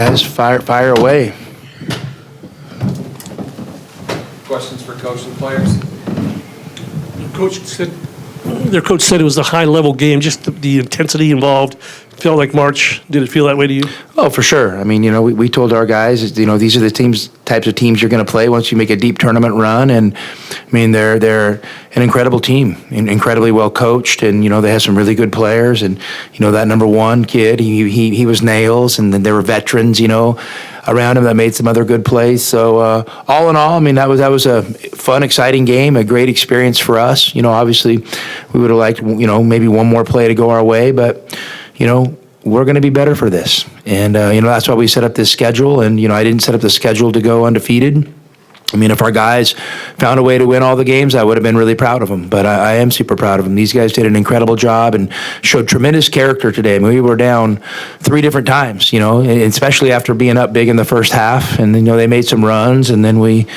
Guys, fire away. Questions for coach and players? Their coach said it was a high-level game, just the intensity involved. Felt like March. Did it feel that way to you? Oh, for sure. I mean, we told our guys, these are the types of teams you're going to play once you make a deep tournament run. And I mean, they're an incredible team, incredibly well coached, and they have some really good players. And that number one kid, he was nails, and then there were veterans, around him that made some other good plays. So all in all, I mean, that was a fun, exciting game, a great experience for us. Obviously, we would have liked maybe one more play to go our way, but we're going to be better for this. And, that's why we set up this schedule. And, I didn't set up the schedule to go undefeated. I mean, if our guys found a way to win all the games, I would have been really proud of them. But I am super proud of them. These guys did an incredible job and showed tremendous character today. I mean, we were down 3 different times, especially after being up big in the first half. And then, they made some runs, and then we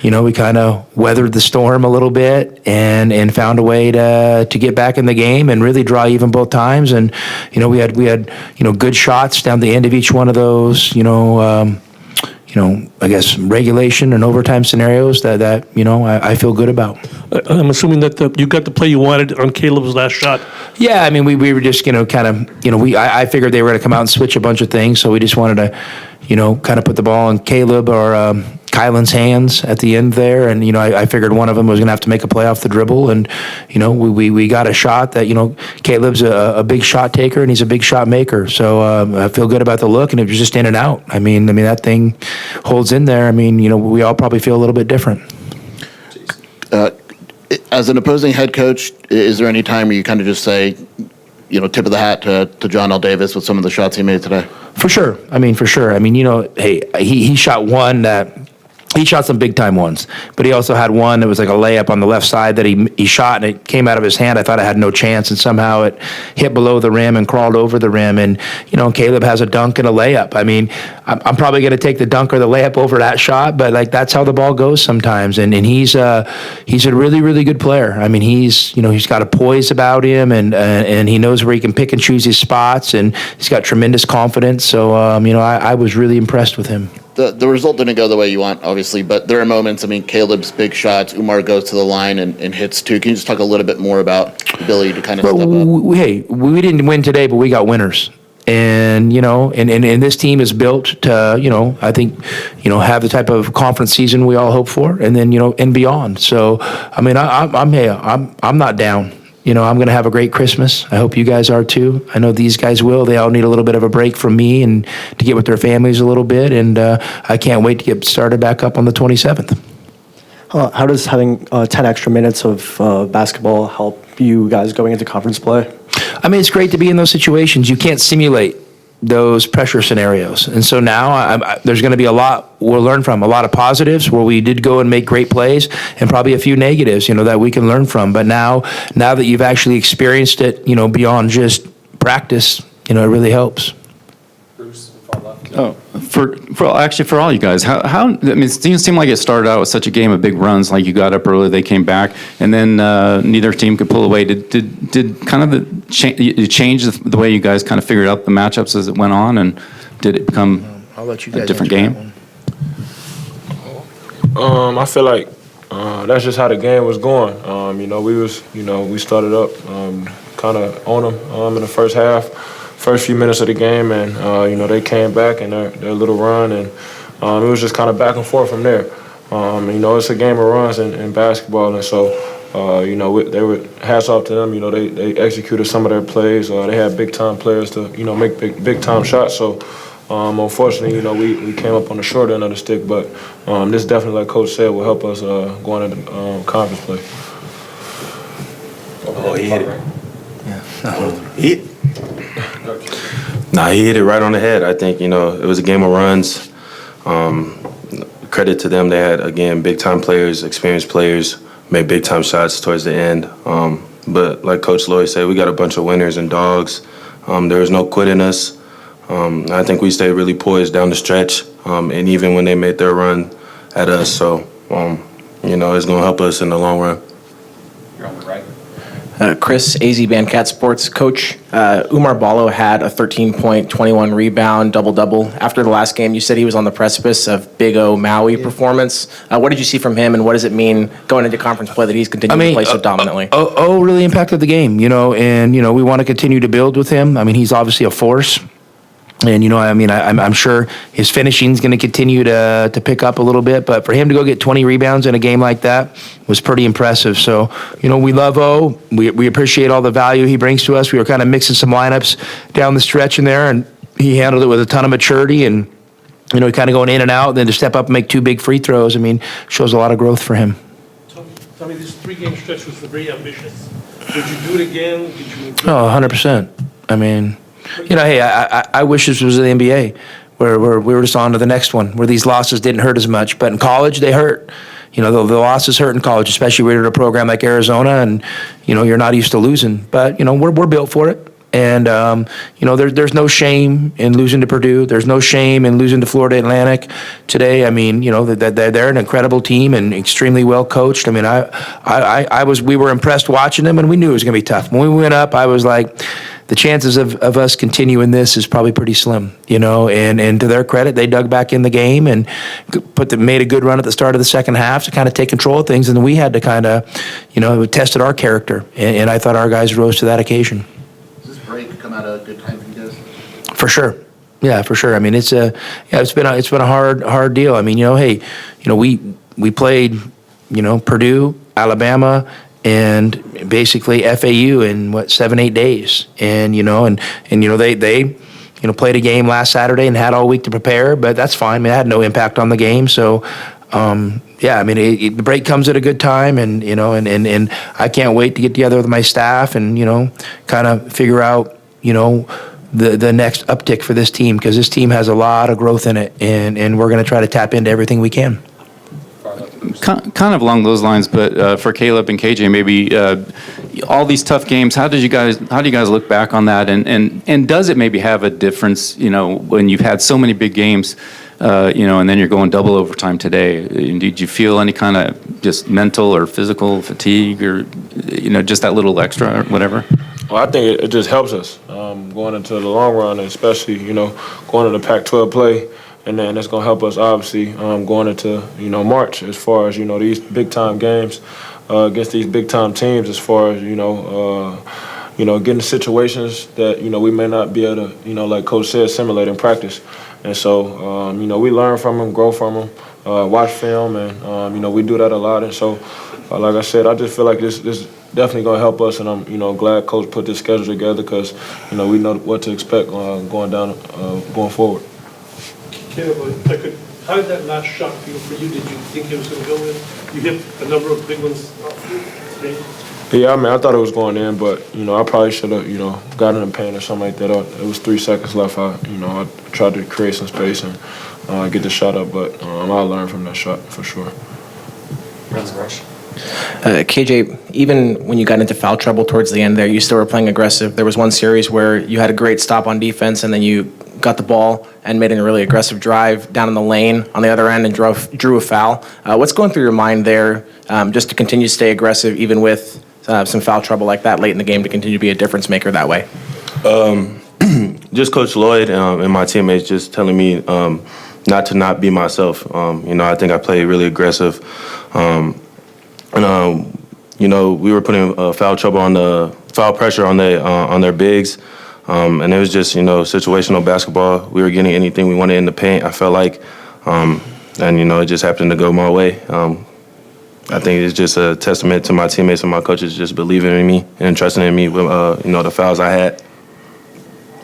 kind of weathered the storm a little bit and found a way to get back in the game and really draw even both times. And, we had good shots down the end of each one of those, I guess regulation and overtime scenarios that I feel good about. I'm assuming that you got the play you wanted on Caleb's last shot. Yeah, I mean, we were just, I figured they were going to come out and switch a bunch of things, so we just wanted to, kind of put the ball in Caleb or Kylan's hands at the end there, and I figured one of them was going to have to make a play off the dribble, and we got a shot that Caleb's a big shot taker and he's a big shot maker, so I feel good about the look, and it was just in and out. I mean that thing holds in there. I mean we all probably feel a little bit different. As an opposing head coach, is there any time where you kind of just say, tip of the hat to John L. Davis with some of the shots he made today? For sure. I mean, hey, he shot one that. He shot some big-time ones, but he also had one that was like a layup on the left side that he shot, and it came out of his hand. I thought I had no chance, and somehow it hit below the rim and crawled over the rim. And, Caleb has a dunk and a layup. I mean, I'm probably going to take the dunk or the layup over that shot, but, that's how the ball goes sometimes. And he's a really, really good player. I mean, he's got a poise about him, and he knows where he can pick and choose his spots, and he's got tremendous confidence. So, I was really impressed with him. The result didn't go the way you want, obviously, but there are moments, Caleb's big shots, Umar goes to the line and hits two. Can you just talk a little bit more about the ability to kind of step up? Hey, we didn't win today, but we got winners. And, and this team is built to, I think, have the type of conference season we all hope for, and then, and beyond. So, I mean, I'm not down. I'm going to have a great Christmas. I hope you guys are too. I know these guys will. They all need a little bit of a break from me and to get with their families a little bit. And I can't wait to get started back up on the 27th. How does having 10 extra minutes of basketball help you guys going into conference play? I mean, it's great to be in those situations. You can't simulate those pressure scenarios. And so now there's going to be a lot we'll learn from, a lot of positives where we did go and make great plays, and probably a few negatives, that we can learn from. But now that you've actually experienced it, beyond just practice, it really helps. Oh, for all you guys, how I mean, it didn't seem like it started out with such a game of big runs. Like you got up early, they came back, and then neither team could pull away. Did kind of change the way you guys kind of figured out the matchups as it went on, and did it become I'll let you guys a different game? I feel like that's just how the game was going. We started up kind of on them in the first few minutes of the game, and they came back in their little run, and it was just kind of back and forth from there. It's a game of runs in basketball, and so they were hats off to them. They executed some of their plays. They had big time players to make big time shots. So unfortunately, we came up on the short end of the stick, but this definitely, like Coach said, will help us going into conference play. Oh, he hit it. Yeah. He hit it right on the head. I think, it was a game of runs. Credit to them. They had, again, big-time players, experienced players, made big-time shots towards the end. But like Coach Lloyd said, we got a bunch of winners and dogs. There was no quit in us. I think we stayed really poised down the stretch, and even when they made their run at us. So, it's going to help us in the long run. You're on the right. Chris, AZ Bandcat Sports coach. Umar Ballo had a 13-point, 21 rebound, double-double. After the last game, you said he was on the precipice of Big O Maui performance. What did you see from him, and what does it mean going into conference play that he's continuing to play so dominantly? Really impacted the game, and, we want to continue to build with him. I mean, he's obviously a force. And, I'm sure his finishing is going to continue to pick up a little bit. But for him to go get 20 rebounds in a game like that was pretty impressive. So, we love O. We appreciate all the value he brings to us. We were kind of mixing some lineups down the stretch in there, and he handled it with a ton of maturity and, kind of going in and out. And then to step up and make 2 big free throws, shows a lot of growth for him. Tommy, this 3-game stretch was very ambitious. Did you do it again? Did you? 100%. Hey, I wish this was the NBA, where we were just on to the next one, where these losses didn't hurt as much. But in college, they hurt. The losses hurt in college, especially when you're at a program like Arizona, and you're not used to losing. But we're built for it, and there's no shame in losing to Purdue. There's no shame in losing to Florida Atlantic today. They're an incredible team and extremely well coached. We were impressed watching them, and we knew it was going to be tough. When we went up, I was like, the chances of us continuing this is probably pretty slim, and to their credit, they dug back in the game and made a good run at the start of the second half to kind of take control of things, and then we had to kind of, tested our character, and I thought our guys rose to that occasion. Does this break come at a good time for you guys? For sure. Yeah, for sure. It's been a hard deal. We played, Purdue, Alabama, and basically FAU in 7-8 days, and they played a game last Saturday and had all week to prepare, but that's fine. It had no impact on the game, so the break comes at a good time, and and I can't wait to get together with my staff and kind of figure out the next uptick for this team, because this team has a lot of growth in it, and we're going to try to tap into everything we can. Kind of along those lines, but for Caleb and KJ, maybe all these tough games. How do you guys look back on that? And does it maybe have a difference? When you've had so many big games, and then you're going double overtime today. Did you feel any kind of just mental or physical fatigue, or just that little extra or whatever? Well, I think it just helps us going into the long run, especially going to the Pac-12 play. And then it's going to help us, obviously, going into, March, as far as, these big-time games against these big-time teams, as far as, getting situations that, we may not be able to, like Coach said, simulate in practice. And so, we learn from them, grow from them, watch film, and, we do that a lot. And so, like I said, I just feel like this definitely going to help us, and I'm, glad Coach put this schedule together, because, we know what to expect going forward. Caleb, how did that last shot feel for you? Did you think it was going to go in? You hit a number of big ones today. Yeah, I thought it was going in, but, I probably should have, got in the paint or something like that. It was 3 seconds left. I tried to create some space and get the shot up, but I learned from that shot for sure. KJ, even when you got into foul trouble towards the end there, you still were playing aggressive. There was one series where you had a great stop on defense, and then you got the ball and made a really aggressive drive down in the lane on the other end and drew a foul. What's going through your mind there, just to continue to stay aggressive even with some foul trouble like that late in the game, to continue to be a difference maker that way? Just Coach Lloyd and my teammates just telling me not to be myself. I think I played really aggressive. We were putting foul pressure on their bigs. And it was just, situational basketball. We were getting anything we wanted in the paint, I felt like. And, it just happened to go my way. I think it's just a testament to my teammates and my coaches just believing in me and trusting in me with, the fouls I had.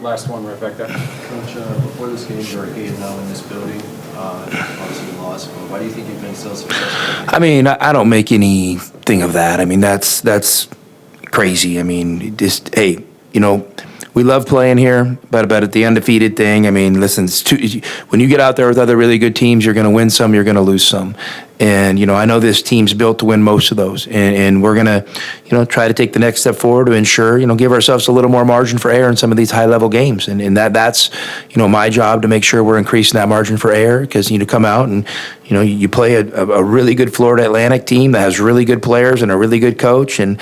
Last one right back there. Coach, before this game, you were 8-0 in this building. Obviously you lost, but why do you think you've been so successful? I don't make anything of that. That's crazy. We love playing here, but at the undefeated thing, listen, when you get out there with other really good teams, you're going to win some, you're going to lose some. And, I know this team's built to win most of those. And we're going to, try to take the next step forward to ensure, give ourselves a little more margin for error in some of these high-level games. And that's, my job to make sure we're increasing that margin for error because, come out and, you play a really good Florida Atlantic team that has really good players and a really good coach. And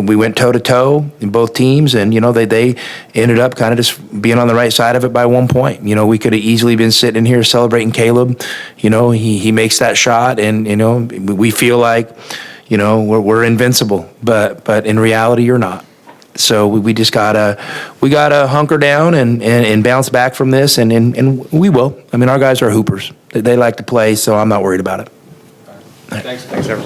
we went toe-to-toe in both teams. And, they ended up kind of just being on the right side of it by 1 point. We could have easily been sitting in here celebrating Caleb. He makes that shot. And, we feel like, we're invincible, but in reality, you're not. So we just gotta hunker down and bounce back from this, and we will. I mean, our guys are hoopers. They like to play, so I'm not worried about it. Thanks, everyone.